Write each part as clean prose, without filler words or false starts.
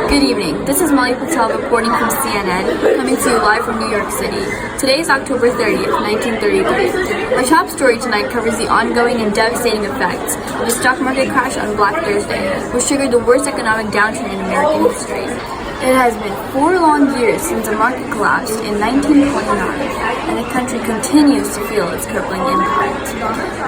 Good evening. This is Molly Patel reporting from CNN, coming to you live from New York City. Today is October 30th, 1933. Our top story tonight covers the ongoing and devastating effects of the stock market crash on Black Thursday, which triggered the worst economic downturn in American history. It has been 4 long years since the market collapsed in 1929, and the country continues to feel its crippling impact.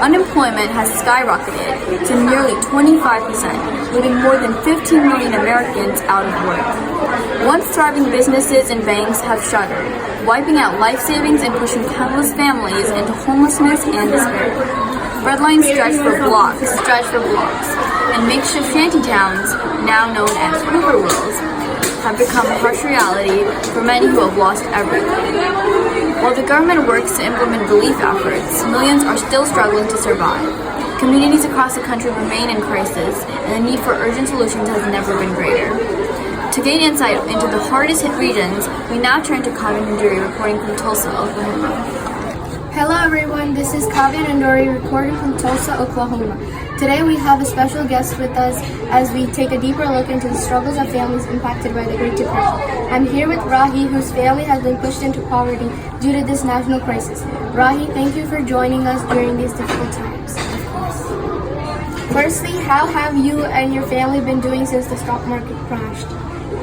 Unemployment has skyrocketed to nearly 25%, leaving more than 15 million Americans out of work. Once thriving businesses and banks have shuttered, wiping out life savings and pushing countless families into homelessness and despair. Breadlines stretch for blocks, and makeshift shanty towns, now known as Hoover Wills, have become a harsh reality for many who have lost everything. While the government works to implement relief efforts, millions are still struggling to survive. Communities across the country remain in crisis, and the need for urgent solutions has never been greater. To gain insight into the hardest hit regions, we now turn to Kavya Nanduri reporting from Tulsa, Oklahoma. Hello everyone, this is Kavya Nanduri reporting from Tulsa, Oklahoma. Today we have a special guest with us as we take a deeper look into the struggles of families impacted by the Great Depression. I'm here with Rahi, whose family has been pushed into poverty due to this national crisis. Rahi, thank you for joining us during these difficult times. Firstly, how have you and your family been doing since the stock market crashed?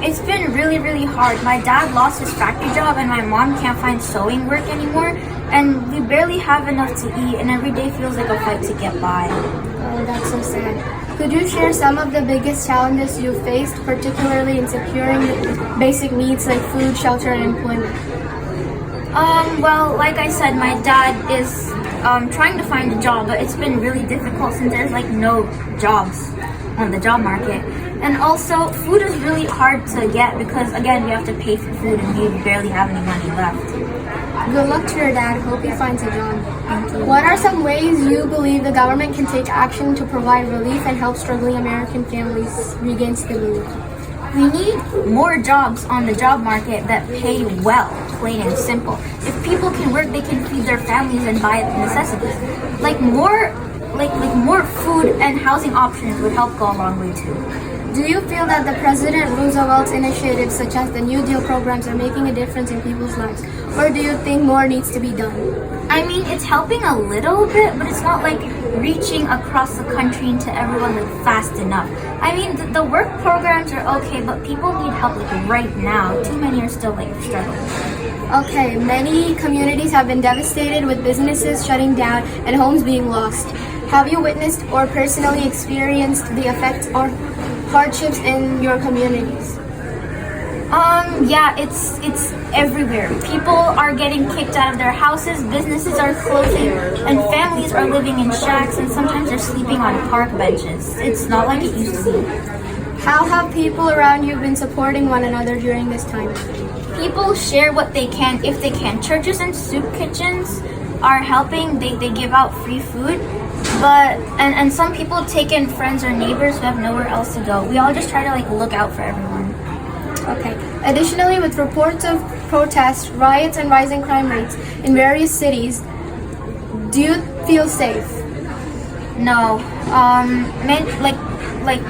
It's been really hard. My dad lost his factory job and my mom can't find sewing work anymore, and we barely have enough to eat, and every day feels like a fight to get by. Oh, that's so sad. Could you share some of the biggest challenges you faced, particularly in securing basic needs like food, shelter, and employment? Well, like I said, my dad is trying to find a job, but it's been really difficult since there's like no jobs on the job market. And also, food is really hard to get because, again, we have to pay for food and we barely have any money left. Good luck to your dad. Hope he finds a job. Thank you. What are some ways you believe the government can take action to provide relief and help struggling American families regain stability? We need more jobs on the job market that pay well, plain and simple. If people can work, they can feed their families and buy necessities. Like more food and housing options would help go a long way too. Do you feel that the President Roosevelt's initiatives such as the New Deal programs are making a difference in people's lives? Or do you think more needs to be done? I mean, it's helping a little bit, but it's not like reaching across the country into everyone like fast enough. I mean, the work programs are okay, but people need help like right now. Too many are still like struggling. Okay, many communities have been devastated with businesses shutting down and homes being lost. Have you witnessed or personally experienced the effects or hardships in your communities? Yeah, it's everywhere. People are getting kicked out of their houses, businesses are closing, and families are living in shacks, and sometimes they're sleeping on park benches. It's not like it used to be. How have people around you been supporting one another during this time? People share what they can if they can. Churches and soup kitchens are helping. They give out free food. But and some people take in friends or neighbors who have nowhere else to go. We all just try to like look out for everyone. Okay. Additionally, with reports of protests, riots, and rising crime rates in various cities, do you feel safe? No. Like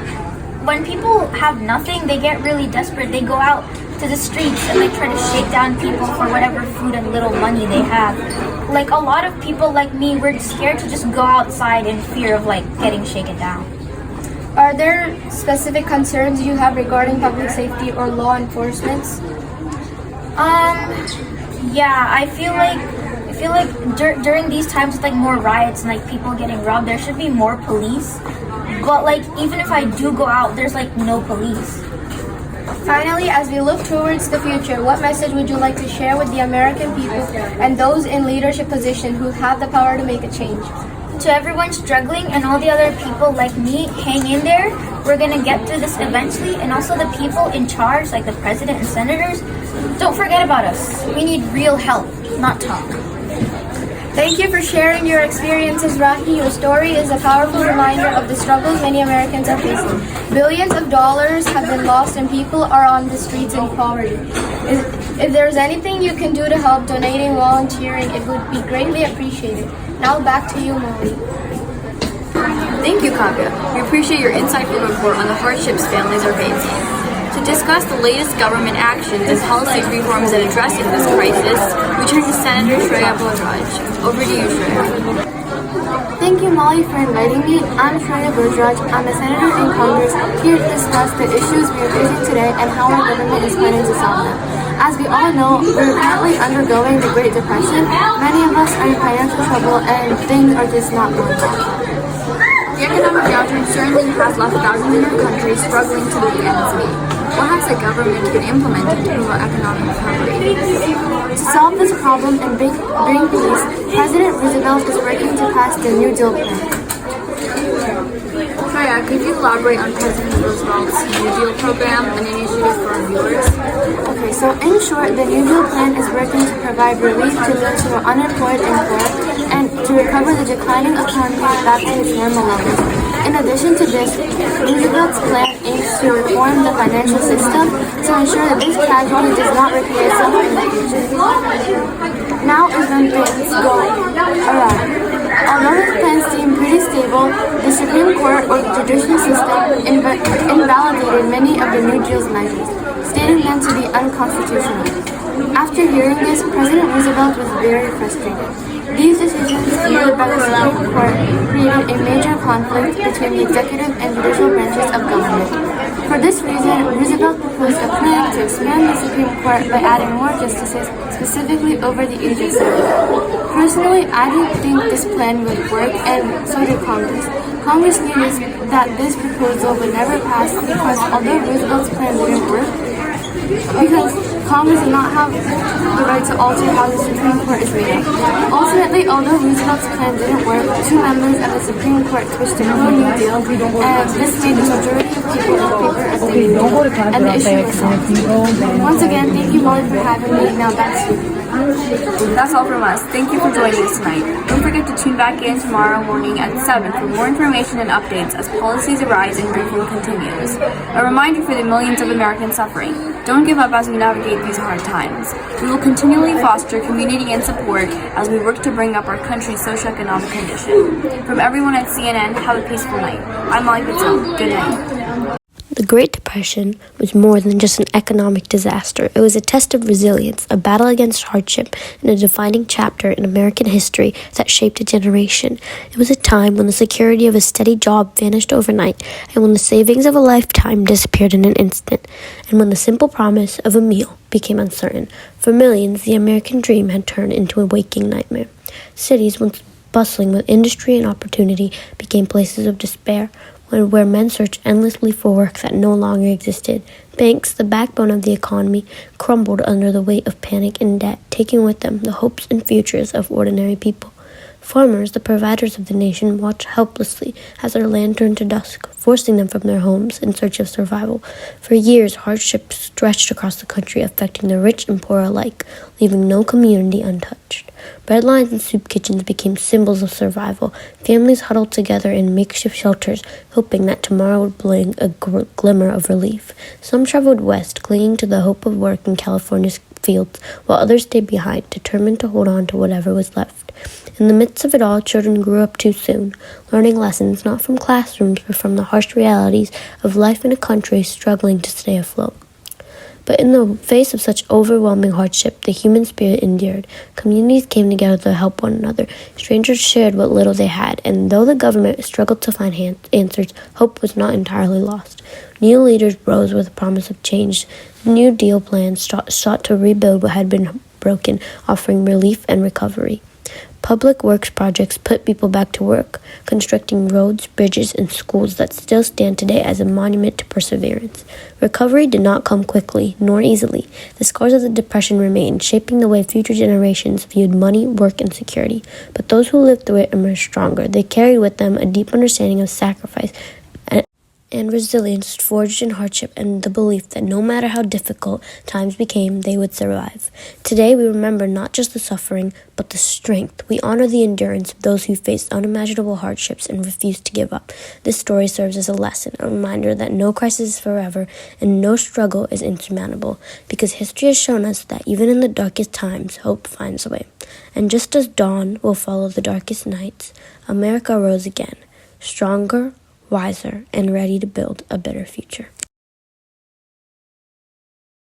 when people have nothing, they get really desperate. They go out to the streets and they try to shake down people for whatever food and little money they have. Like a lot of people like me, we're scared to just go outside in fear of like getting shaken down. Are there specific concerns you have regarding public safety or law enforcement? Yeah, I feel like during these times with like more riots and like people getting robbed, there should be more police. But like even if I do go out, there's like no police. Finally, as we look towards the future, what message would you like to share with the American people and those in leadership positions who have the power to make a change? To everyone struggling and all the other people like me, hang in there. We're gonna get through this eventually. And also the people in charge, like the president and senators, don't forget about us. We need real help, not talk. Thank you for sharing your experiences, Rahi. Your story is a powerful reminder of the struggles many Americans are facing. Billions of dollars have been lost and people are on the streets in poverty. If there's anything you can do to help, donating, volunteering, it would be greatly appreciated. Now back to you, Molly. Thank you, Kavya. We appreciate your insightful report on the hardships families are facing. To discuss the latest government actions and policy reforms in addressing this crisis, we turn to Senator Shreya Bajraj. Over to you, Shreya. Thank you, Molly, for inviting me. I'm Shreya Bajraj. I'm a senator in Congress here to discuss the issues we are facing today and how our government is planning to solve them. As we all know, we're currently undergoing the Great Depression. Many of us are in financial trouble and things are just not going well. The economic downturn certainly has left thousands in our country struggling to make ends meet. What has the government been implementing to promote economic recovery? To solve this problem and bring peace, President Roosevelt is working to pass the New Deal plan. Shreya, could you elaborate on President Roosevelt's New Deal program, an initiative for our viewers? Okay, so in short, the New Deal plan is working to provide relief to those who are unemployed and poor and to recover the declining economy back to its normal levels. In addition to this, Roosevelt's plan aims to reform the financial system to ensure that this tragedy does not repeat itself in the future. Now is when things go awry. Although this plan seemed pretty stable, the Supreme Court or the judicial system invalidated many of the New Deal's measures, stating them to be unconstitutional. After hearing this, President Roosevelt was very frustrated. These decisions made by the Supreme Court created a major conflict between the executive and judicial branches of government. For this reason, Roosevelt proposed a plan to expand the Supreme Court by adding more justices, specifically over the age of 70. Personally, I didn't think this plan would work, and so did Congress. Congress knew that this proposal would never pass because although Roosevelt's plan didn't work, because Congress did not have the right to alter how the Supreme Court is made up. Ultimately, although Roosevelt's plan didn't work, two members of the Supreme Court switched to a New Deal, and this made the majority of people in favor of the New Deal, and the issue was solved. Once again, thank you, Molly, for having me. Now back to you. That's all from us. Thank you for joining us tonight. Don't forget to tune back in tomorrow morning at 7 for more information and updates as policies arise and reform continues. A reminder for the millions of Americans suffering: don't give up as we navigate these hard times. We will continually foster community and support as we work to bring up our country's socioeconomic condition. From everyone at CNN, have a peaceful night. I'm Molly Patel. Good night. The Great Depression was more than just an economic disaster. It was a test of resilience, a battle against hardship, and a defining chapter in American history that shaped a generation. It was a time when the security of a steady job vanished overnight, and when the savings of a lifetime disappeared in an instant, and when the simple promise of a meal became uncertain. For millions, the American dream had turned into a waking nightmare. Cities, once bustling with industry and opportunity, became places of despair, where men searched endlessly for work that no longer existed. Banks, the backbone of the economy, crumbled under the weight of panic and debt, taking with them the hopes and futures of ordinary people. Farmers, the providers of the nation, watched helplessly as their land turned to dusk, forcing them from their homes in search of survival. For years, hardship stretched across the country, affecting the rich and poor alike, leaving no community untouched. Breadlines and soup kitchens became symbols of survival. Families huddled together in makeshift shelters, hoping that tomorrow would bring a glimmer of relief. Some traveled west, clinging to the hope of work in California's fields, while others stayed behind, determined to hold on to whatever was left. In the midst of it all, children grew up too soon, learning lessons not from classrooms, but from the harsh realities of life in a country struggling to stay afloat. But in the face of such overwhelming hardship, the human spirit endured. Communities came together to help one another. Strangers shared what little they had, and though the government struggled to find answers, hope was not entirely lost. New leaders rose with a promise of change. The New Deal plan sought to rebuild what had been broken, offering relief and recovery. Public works projects put people back to work, constructing roads, bridges, and schools that still stand today as a monument to perseverance. Recovery did not come quickly, nor easily. The scars of the Depression remained, shaping the way future generations viewed money, work, and security. But those who lived through it emerged stronger. They carried with them a deep understanding of sacrifice and resilience forged in hardship, and the belief that no matter how difficult times became, they would survive. Today, we remember not just the suffering, but the strength. We honor the endurance of those who faced unimaginable hardships and refused to give up. This story serves as a lesson, a reminder that no crisis is forever and no struggle is insurmountable, because history has shown us that even in the darkest times, hope finds a way. And just as dawn will follow the darkest nights, America rose again, stronger, wiser, and ready to build a better future.